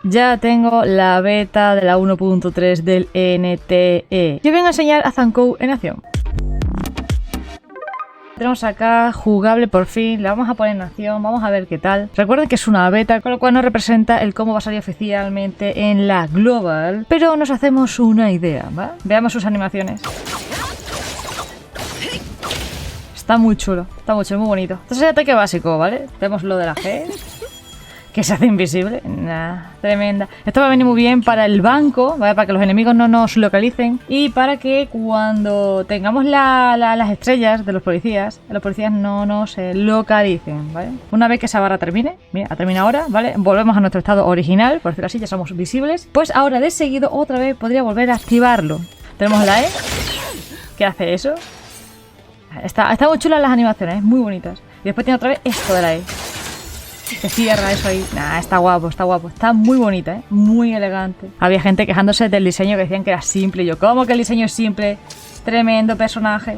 ya tengo la beta de la 1.3 del NTE. Yo vengo a enseñar a Zankou en acción. Tenemos acá jugable por fin, la vamos a poner en acción, vamos a ver qué tal. Recuerden que es una beta, con lo cual no representa el cómo va a salir oficialmente en la global, pero nos hacemos una idea, ¿va? Veamos sus animaciones. Está muy chulo, muy bonito. Este es el ataque básico, ¿vale? Tenemos lo de la G, que se hace invisible. Nah, tremenda. Esto va a venir muy bien para el banco, ¿vale? Para que los enemigos no nos localicen y para que cuando tengamos las estrellas de los policías no nos localicen, ¿vale? Una vez que esa barra termine, mira, ha terminado ahora, ¿vale? Volvemos a nuestro estado original, por decirlo así, ya somos visibles. Pues ahora de seguido otra vez podría volver a activarlo. Tenemos la E, que hace eso. Está muy chula las animaciones, muy bonitas. Y después tiene otra vez esto de la E. Se cierra eso ahí. Nah, está guapo. Está muy bonita, muy elegante. Había gente quejándose del diseño que decían que era simple. Y yo, ¿cómo que el diseño es simple? Tremendo personaje,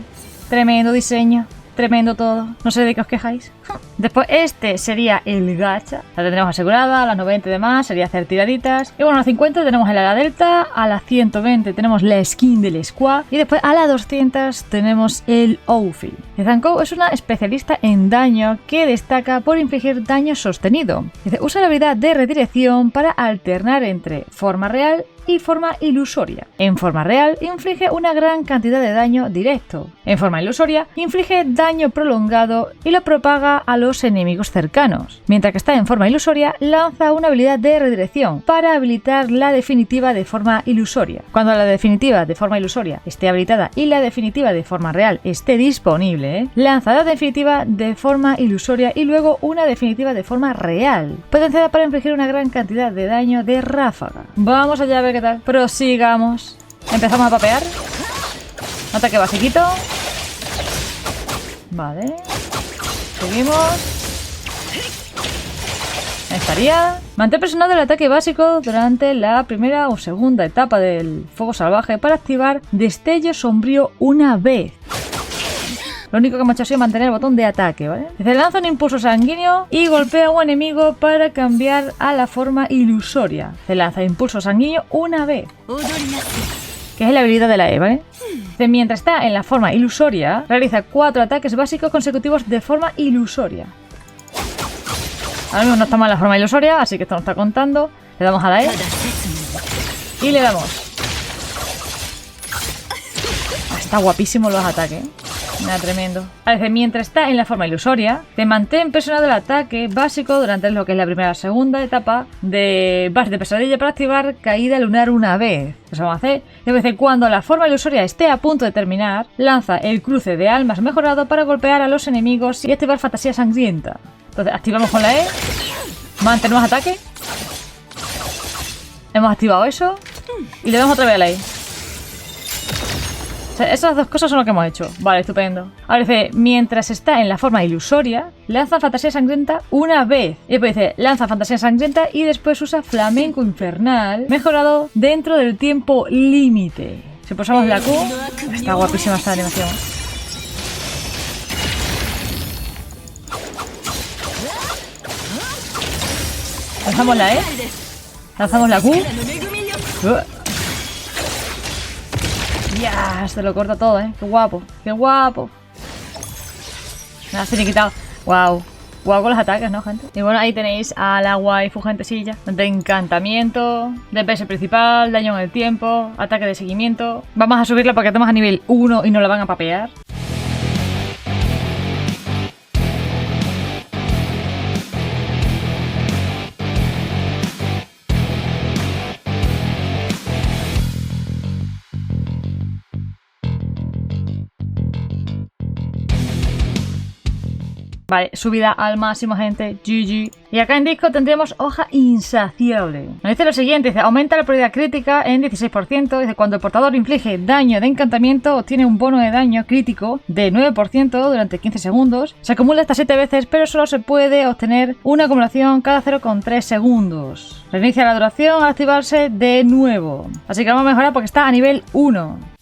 tremendo diseño, tremendo todo. No sé de qué os quejáis. Después este sería el gacha. La tendremos asegurada, a las 90 y demás sería hacer tiraditas. Y bueno, a las 50 tenemos el ala delta, a las 120 tenemos la skin del squad y después a las 200 tenemos el outfit. Zankou es una especialista en daño que destaca por infligir daño sostenido. Usa la habilidad de redirección para alternar entre forma real y forma ilusoria. En forma real inflige una gran cantidad de daño directo. En forma ilusoria inflige daño prolongado y lo propaga a los enemigos cercanos. Mientras que está en forma ilusoria, lanza una habilidad de redirección para habilitar la definitiva de forma ilusoria. Cuando la definitiva de forma ilusoria esté habilitada y la definitiva de forma real esté disponible, lanza la definitiva de forma ilusoria y luego una definitiva de forma real, potenciada para infligir una gran cantidad de daño de ráfaga. Vamos allá a ver qué tal. Prosigamos. Empezamos a papear. Ataque basiquito. Vale. Seguimos. Ahí estaría. Mantén presionado el ataque básico durante la primera o segunda etapa del fuego salvaje para activar destello sombrío una vez. Lo único que hemos hecho ha sido mantener el botón de ataque, ¿vale? Dice, lanza un impulso sanguíneo y golpea a un enemigo para cambiar a la forma ilusoria. Se lanza impulso sanguíneo una vez, que es la habilidad de la E, ¿vale? Dice, mientras está en la forma ilusoria, realiza 4 ataques básicos consecutivos de forma ilusoria. Ahora mismo no estamos en la forma ilusoria, así que esto nos está contando. Le damos a la E y le damos. Está guapísimo los ataques, ¿eh? Nada, tremendo. Parece, mientras está en la forma ilusoria, te mantén presionado el ataque básico durante lo que es la primera o segunda etapa de pesadilla para activar caída lunar una vez. Eso vamos a hacer. Después, cuando la forma ilusoria esté a punto de terminar, lanza el cruce de almas mejorado para golpear a los enemigos y activar fantasía sangrienta. Entonces, activamos con la E, mantenemos ataque. Hemos activado eso y le damos otra vez a la E. Esas dos cosas son lo que hemos hecho. Vale, estupendo. Ahora dice, mientras está en la forma ilusoria, lanza fantasía sangrienta una vez. Y después dice, lanza fantasía sangrienta y después usa flamenco infernal mejorado dentro del tiempo límite. Si pulsamos la Q, está guapísima esta animación. Lanzamos la E, lanzamos la Q. Ya, se lo corta todo, qué guapo, qué guapo. Nada, se le he quitado. Wow, wow con los ataques, ¿no, gente? Y bueno, ahí tenéis a la waifu gentecilla de encantamiento, DPS principal, daño en el tiempo, ataque de seguimiento. Vamos a subirla porque estamos a nivel 1 y no la van a papear. Vale, subida al máximo, gente. GG. Y acá en disco tendremos hoja insaciable. Nos dice lo siguiente, dice, aumenta la probabilidad crítica en 16%. Dice, cuando el portador inflige daño de encantamiento, obtiene un bono de daño crítico de 9% durante 15 segundos. Se acumula hasta 7 veces, pero solo se puede obtener una acumulación cada 0,3 segundos. Reinicia la duración al activarse de nuevo. Así que vamos a mejorar porque está a nivel 1.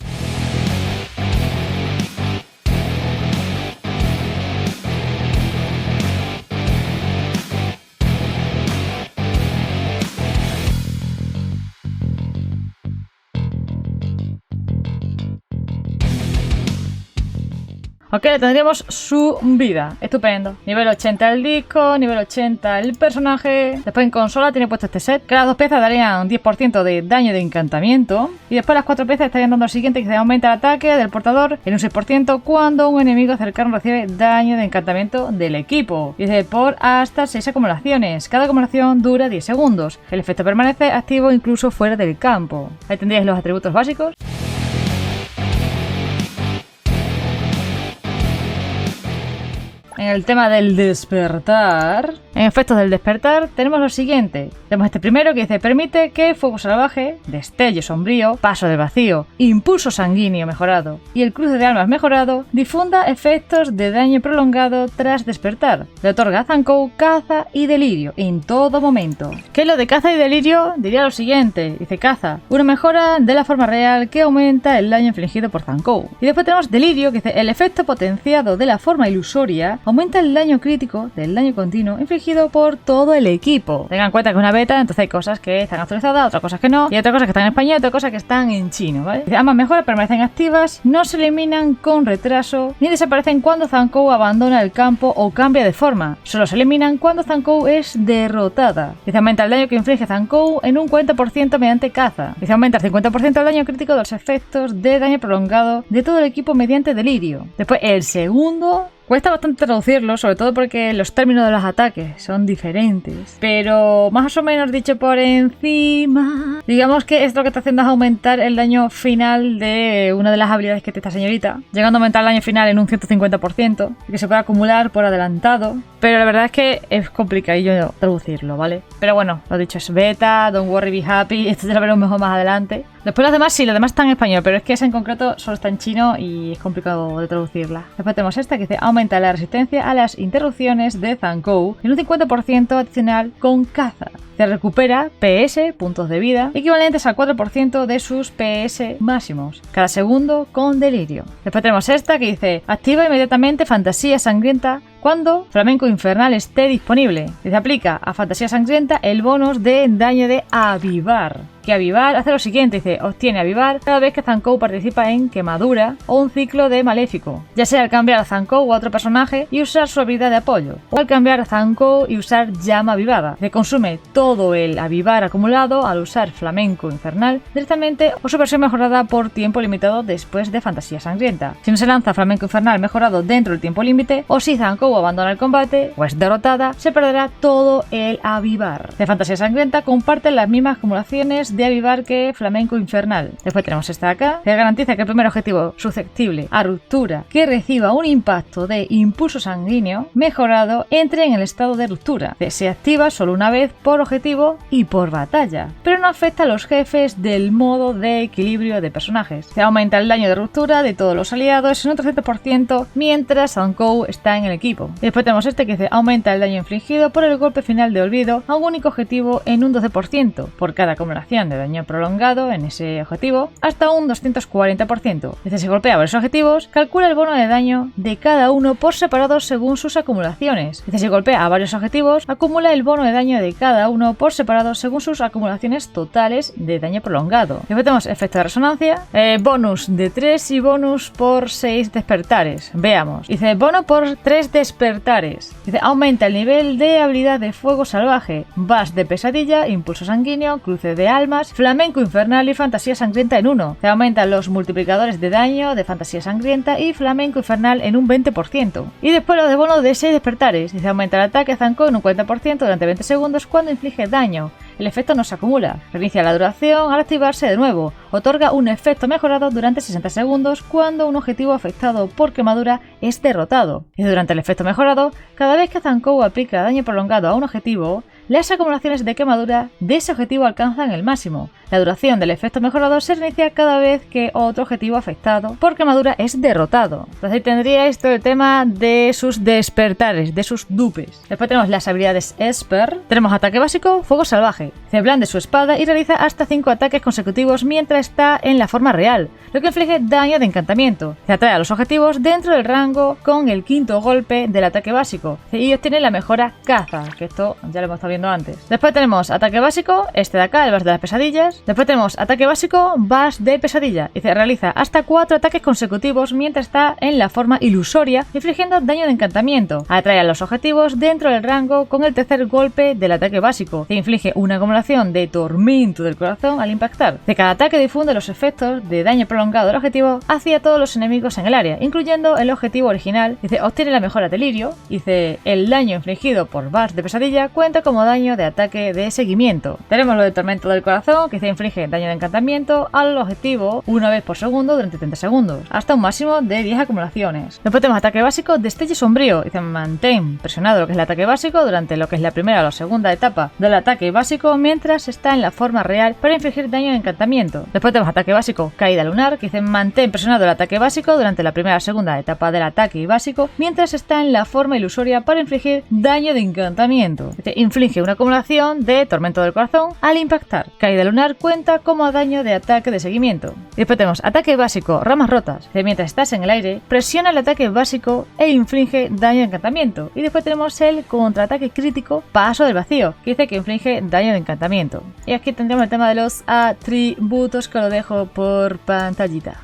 Ok, le tendríamos su vida. Estupendo. Nivel 80 el disco, nivel 80 el personaje. Después en consola tiene puesto este set. Cada 2 piezas darían un 10% de daño de encantamiento. Y después las 4 piezas estarían dando el siguiente, que se aumenta el ataque del portador en un 6% cuando un enemigo cercano recibe daño de encantamiento del equipo. Dice por hasta 6 acumulaciones. Cada acumulación dura 10 segundos. El efecto permanece activo incluso fuera del campo. Ahí tendríais los atributos básicos. En el tema del despertar, en efectos del despertar, tenemos lo siguiente. Tenemos este primero que dice, permite que fuego salvaje, destello sombrío, paso de vacío, impulso sanguíneo mejorado y el cruce de almas mejorado difunda efectos de daño prolongado tras despertar. Le otorga a Zankou caza y delirio en todo momento. ¿Qué es lo de caza y delirio? Diría lo siguiente. Dice caza, una mejora de la forma real que aumenta el daño infligido por Zankou. Y después tenemos delirio, que dice, el efecto potenciado de la forma ilusoria aumenta el daño crítico del daño continuo infligido por todo el equipo. Tengan en cuenta que es una beta, entonces hay cosas que están actualizadas, otras cosas que no, y otras cosas que están en español y otras cosas que están en chino, ¿vale? Ambas mejoras permanecen activas, no se eliminan con retraso, ni desaparecen cuando Zankou abandona el campo o cambia de forma. Solo se eliminan cuando Zankou es derrotada. Dice aumenta el daño que inflige Zankou en un 40% mediante caza. Dice aumenta el 50% el daño crítico de los efectos de daño prolongado de todo el equipo mediante delirio. Después el segundo cuesta bastante traducirlo, sobre todo porque los términos de los ataques son diferentes. Pero más o menos dicho por encima, digamos que esto lo que está haciendo es aumentar el daño final de una de las habilidades que tiene esta señorita, llegando a aumentar el daño final en un 150%, que se puede acumular por adelantado. Pero la verdad es que es complicadillo traducirlo, ¿vale? Pero bueno, lo dicho, es beta, don't worry, be happy, esto ya lo veremos mejor más adelante. Después los demás sí, los demás están en español, pero es que esa en concreto solo está en chino y es complicado de traducirla. Después tenemos esta que dice aumenta la resistencia a las interrupciones de Zankou en un 50% adicional con caza. Se recupera PS, puntos de vida, equivalentes al 4% de sus PS máximos, cada segundo con delirio. Después tenemos esta que dice activa inmediatamente fantasía sangrienta cuando Flamenco Infernal esté disponible. Se aplica a Fantasía Sangrienta el bonus de daño de avivar. Que avivar hace lo siguiente, dice, obtiene avivar cada vez que Zankou participa en quemadura o un ciclo de maléfico, ya sea al cambiar a Zankou o a otro personaje y usar su habilidad de apoyo, o al cambiar a Zankou y usar llama avivada. Se consume todo el avivar acumulado al usar Flamenco Infernal directamente o su versión mejorada por tiempo limitado después de Fantasía Sangrienta. Si no se lanza Flamenco Infernal mejorado dentro del tiempo límite, o si Zankou abandona el combate o es derrotada, se perderá todo el avivar. De Fantasía Sangrienta comparten las mismas acumulaciones de avivar que Flamenco Infernal. Después tenemos esta de acá, que garantiza que el primer objetivo susceptible a ruptura que reciba un impacto de impulso sanguíneo mejorado entre en el estado de ruptura. Se activa solo una vez por objetivo y por batalla, pero no afecta a los jefes del modo de equilibrio de personajes. Se aumenta el daño de ruptura de todos los aliados en un 300% mientras Zankou está en el equipo. Y después tenemos este que dice aumenta el daño infligido por el golpe final de olvido a un único objetivo en un 12% por cada acumulación de daño prolongado en ese objetivo hasta un 240%. Desde se golpea varios objetivos, calcula el bono de daño de cada uno por separado según sus acumulaciones. Desde se golpea a varios objetivos, acumula el bono de daño de cada uno por separado según sus acumulaciones totales de daño prolongado. Después tenemos efecto de resonancia, bonus de 3 y bonus por 6 despertares. Veamos. Dice bono por 3 despertares. Dice aumenta el nivel de habilidad de fuego salvaje, Bash de pesadilla, impulso sanguíneo, cruce de almas, Flamenco Infernal y Fantasía Sangrienta en 1. Se aumentan los multiplicadores de daño de Fantasía Sangrienta y Flamenco Infernal en un 20%. Y después lo de bono de 6 despertares. Dice aumenta el ataque a Zankou en un 40% durante 20 segundos cuando inflige daño. El efecto no se acumula. Reinicia la duración al activarse de nuevo. Otorga un efecto mejorado durante 60 segundos cuando un objetivo afectado por quemadura es derrotado. Y durante el efecto mejorado, cada vez que Zankou aplica daño prolongado a un objetivo, las acumulaciones de quemadura de ese objetivo alcanzan el máximo. La duración del efecto mejorado se reinicia cada vez que otro objetivo afectado por quemadura es derrotado. Entonces ahí tendríais todo el tema de sus despertares, de sus dupes. Después tenemos las habilidades Esper. Tenemos ataque básico, fuego salvaje. Se blande su espada y realiza hasta 5 ataques consecutivos mientras está en la forma real, lo que inflige daño de encantamiento. Se atrae a los objetivos dentro del rango con el quinto golpe del ataque básico y obtiene la mejora caza, que esto ya lo hemos estado viendo antes. Después tenemos ataque básico, este de acá, el Bash de las pesadillas. segundos. Después tenemos ataque básico, Burst de pesadilla. Dice, realiza hasta 4 ataques consecutivos mientras está en la forma ilusoria, infligiendo daño de encantamiento. Atrae a los objetivos dentro del rango con el tercer golpe del ataque básico. Se inflige una acumulación de tormento del corazón al impactar. De cada ataque difunde los efectos de daño prolongado del objetivo hacia todos los enemigos en el área, incluyendo el objetivo original. Dice, obtiene la mejora delirio. Dice, el daño infligido por Burst de pesadilla cuenta como daño de ataque de seguimiento. Tenemos lo de tormento del corazón, que se inflige daño de encantamiento al objetivo una vez por segundo durante 30 segundos, hasta un máximo de 10 acumulaciones. Después tenemos ataque básico, destello sombrío. Dice, mantén presionado lo que es el ataque básico durante lo que es la primera o la segunda etapa del ataque básico mientras está en la forma real para infligir daño de encantamiento. Después tenemos ataque básico, caída lunar, que dice, mantén presionado el ataque básico durante la primera o segunda etapa del ataque básico mientras está en la forma ilusoria para infligir daño de encantamiento. Dice, inflige una acumulación de tormento del corazón al impactar. Caída lunar cuenta como daño de ataque de seguimiento. Después tenemos ataque básico, ramas rotas. Dice, mientras estás en el aire, presiona el ataque básico e inflige daño de encantamiento. Y después tenemos el contraataque crítico, paso del vacío, que dice que inflige daño de encantamiento. Y aquí tendremos el tema de los atributos, que lo dejo por pantallita.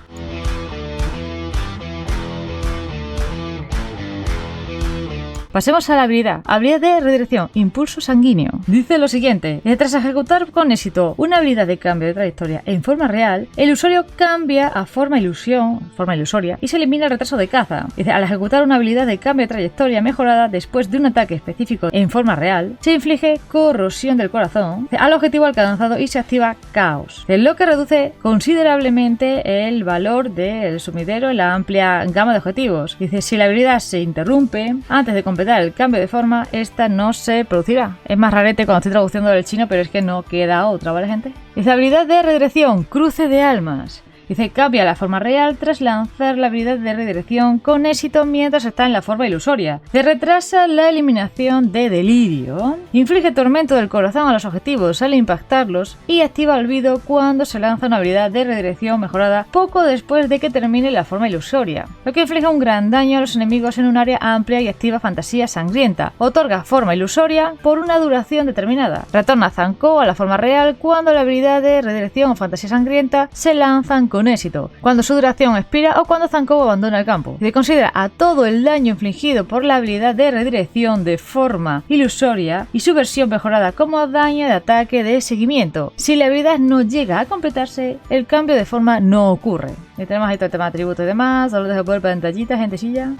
Pasemos a la habilidad de redirección, impulso sanguíneo. Dice lo siguiente, tras ejecutar con éxito una habilidad de cambio de trayectoria en forma real, el usuario cambia a forma ilusoria y se elimina el retraso de caza. Dice, al ejecutar una habilidad de cambio de trayectoria mejorada después de un ataque específico en forma real, se inflige corrosión del corazón al objetivo alcanzado y se activa caos, lo que reduce considerablemente el valor del sumidero en la amplia gama de objetivos. Dice, si la habilidad se interrumpe antes de completar el cambio de forma, esta no se producirá. Es más rarete cuando estoy traduciendo del chino, pero es que no queda otra, ¿vale, gente? Dice, habilidad de redirección, cruce de almas. Dice, cambia la forma real tras lanzar la habilidad de redirección con éxito mientras está en la forma ilusoria. Se retrasa la eliminación de delirio. Inflige tormento del corazón a los objetivos al impactarlos y activa olvido cuando se lanza una habilidad de redirección mejorada poco después de que termine la forma ilusoria, lo que inflige un gran daño a los enemigos en un área amplia y activa fantasía sangrienta. Otorga forma ilusoria por una duración determinada. Retorna Zankou a la forma real cuando la habilidad de redirección o fantasía sangrienta se lanzan con éxito, cuando su duración expira o cuando Zankou abandona el campo. Se considera a todo el daño infligido por la habilidad de redirección de forma ilusoria y su versión mejorada como daño de ataque de seguimiento. Si la habilidad no llega a completarse, el cambio de forma no ocurre. Y tenemos ahí todo el tema de atributos y demás, os lo dejo por pantallita, gentecilla.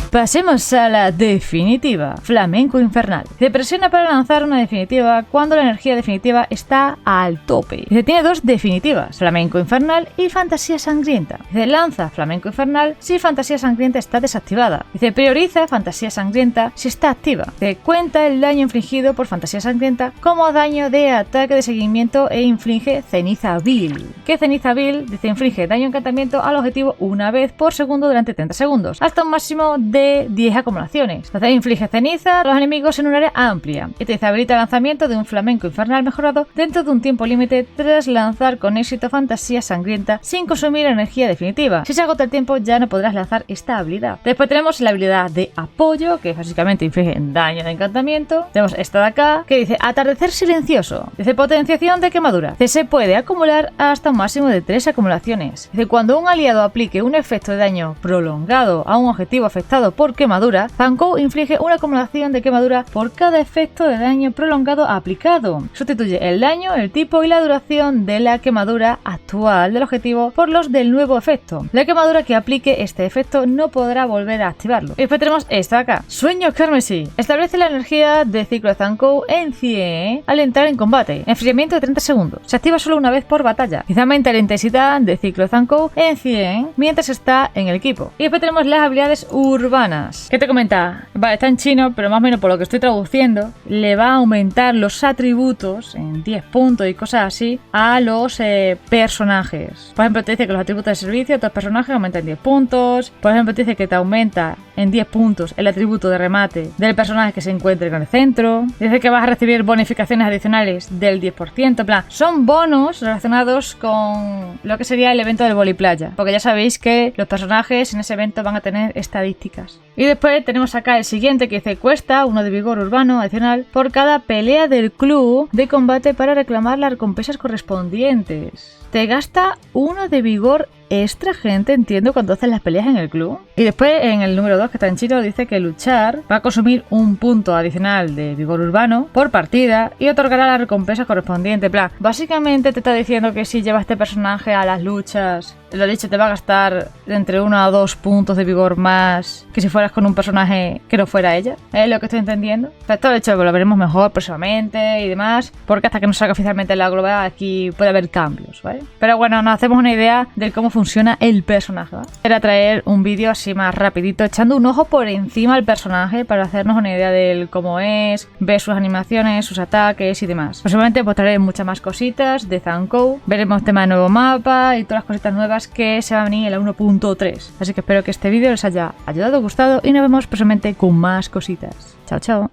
Pasemos a la definitiva, Flamenco Infernal. Se presiona para lanzar una definitiva cuando la energía definitiva está al tope. Se tiene dos definitivas, Flamenco Infernal y Fantasía Sangrienta. Se lanza Flamenco Infernal si Fantasía Sangrienta está desactivada. Se prioriza Fantasía Sangrienta si está activa. Se cuenta el daño infligido por Fantasía Sangrienta como daño de ataque de seguimiento e inflige Ceniza Vil. Que Ceniza Vil dice inflige daño encantamiento al objetivo una vez por segundo durante 30 segundos, hasta un máximo de 10 acumulaciones. Entonces inflige ceniza a los enemigos en un área amplia. Y te habilita el lanzamiento de un flamenco infernal mejorado dentro de un tiempo límite tras lanzar con éxito fantasía sangrienta sin consumir energía definitiva. Si se agota el tiempo ya no podrás lanzar esta habilidad. Después tenemos la habilidad de apoyo, que básicamente inflige daño de encantamiento. Tenemos esta de acá, que dice atardecer silencioso. Dice potenciación de quemadura. Se puede acumular hasta un máximo de 3 acumulaciones. Dice cuando un aliado aplique un efecto de daño prolongado a un objetivo afectado por quemadura, Zankou inflige una acumulación de quemadura por cada efecto de daño prolongado aplicado. Sustituye el daño, el tipo y la duración de la quemadura actual del objetivo por los del nuevo efecto. La quemadura que aplique este efecto no podrá volver a activarlo. Y después tenemos esta de acá, Sueño Carmesí. Establece la energía de ciclo de Zankou en 100 al entrar en combate. Enfriamiento de 30 segundos. Se activa solo una vez por batalla. Y aumenta la intensidad de ciclo de Zankou en 100 mientras está en el equipo. Y después tenemos las habilidades urbanas. ¿Qué te comenta? Vale, está en chino, pero más o menos por lo que estoy traduciendo, le va a aumentar los atributos en 10 puntos y cosas así a los personajes. Por ejemplo, te dice que los atributos de servicio de tus personajes aumentan en 10 puntos. Por ejemplo, te dice que te aumenta en 10 puntos el atributo de remate del personaje que se encuentre en el centro. Dice que vas a recibir bonificaciones adicionales del 10%. En plan, son bonos relacionados con lo que sería el evento del voliplaya. Porque ya sabéis que los personajes en ese evento van a tener estadísticas. recompensas. Y después tenemos acá el siguiente que dice cuesta 1 de vigor urbano adicional por cada pelea del club de combate para reclamar las recompensas correspondientes. Te gasta 1 de vigor extra, gente, entiendo, cuando haces las peleas en el club. Y después en el número 2, que está en chino, dice que luchar va a consumir un punto adicional de vigor urbano por partida y otorgará las recompensas correspondientes. En plan, básicamente te está diciendo que si llevas este personaje a las luchas, lo dicho, te va a gastar entre 1 a 2 puntos de vigor más que si fueras con un personaje que no fuera ella. Es lo que estoy entendiendo. Pero esto, de hecho, lo veremos mejor próximamente y demás, porque hasta que no salga oficialmente la global aquí puede haber cambios, ¿vale? Pero bueno, nos hacemos una idea de cómo funciona el personaje, ¿vale? Era traer un vídeo así más rapidito, echando un ojo por encima al personaje para hacernos una idea de cómo es, ver sus animaciones, sus ataques y demás. Posiblemente pues traeré muchas más cositas de Zankou, veremos tema de nuevo mapa y todas las cositas nuevas que se va a venir en la 1.3. Así que espero que este vídeo les haya ayudado, gustado y nos vemos próximamente con más cositas. Chao, chao.